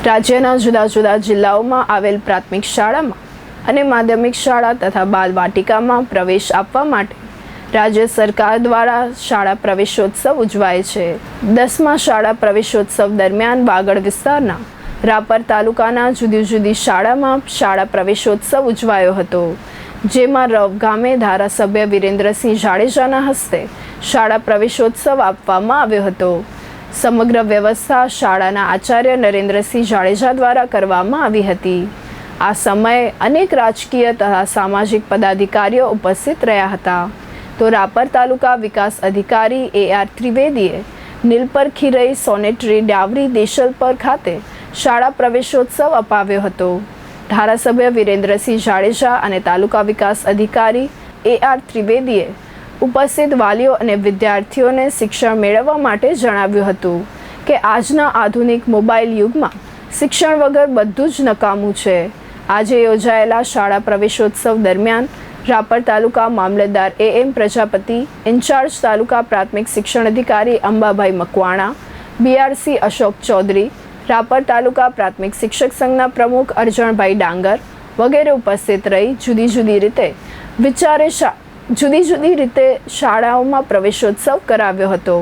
રાજ્યના જુદા જુદા જિલ્લાઓમાં આવેલ પ્રાથમિક શાળામાં અને માધ્યમિક શાળા તથા બાલવાટિકામાં પ્રવેશ આપવા માટે રાજ્ય સરકાર દ્વારા શાળા પ્રવેશોત્સવ ઉજવાય છે। 10મા શાળા પ્રવેશોત્સવ દરમિયાન વાગડ વિસ્તારના રાપર તાલુકાના જુદી જુદી શાળામાં શાળા પ્રવેશોત્સવ ઉજવાયો હતો, જેમાં રવ ગામે ધારાસભ્ય વિરેન્દ્રસિંહ જાડેજાના હસ્તે શાળા પ્રવેશોત્સવ આપવામાં આવ્યો હતો। સમગ્ર વ્યવસ્થા શાળાના આચાર્ય નરેન્દ્રસિંહ જાડેજા દ્વારા કરવામાં આવી હતી। આ સમયે અનેક રાજકીય તથા સામાજિક પદાધિકારીઓ ઉપસ્થિત રહ્યા હતા। તો રાપર તાલુકા વિકાસ અધિકારી AR ત્રિવેદીએ નીલપર ખીરઈ સોનેટરી ડાવરી દેશલપર ખાતે શાળા પ્રવેશોત્સવ અપાવ્યો હતો। ધારાસભ્ય વિરેન્દ્રસિંહ જાડેજા અને તાલુકા વિકાસ અધિકારી AR ત્રિવેદીએ ઉપસ્થિત વાલીઓ અને વિદ્યાર્થીઓને શિક્ષણ મેળવવા માટે જણાવ્યું હતું કે આજના આધુનિક મોબાઈલ યુગમાં શિક્ષણ વગર બધું જ નકામું છે। આજે યોજાયેલા શાળા પ્રવેશોત્સવ દરમિયાન રાપર તાલુકા મામલતદાર AM પ્રજાપતિ, ઇન્ચાર્જ તાલુકા પ્રાથમિક શિક્ષણ અધિકારી અંબાભાઈ મકવાણા, BRC અશોક ચૌધરી, રાપર તાલુકા પ્રાથમિક શિક્ષક સંઘના પ્રમુખ અરજણભાઈ ડાંગર વગેરે ઉપસ્થિત રહી જુદી જુદી રીતે શાળાઓમાં પ્રવેશોત્સવ કરાવ્યો હતો।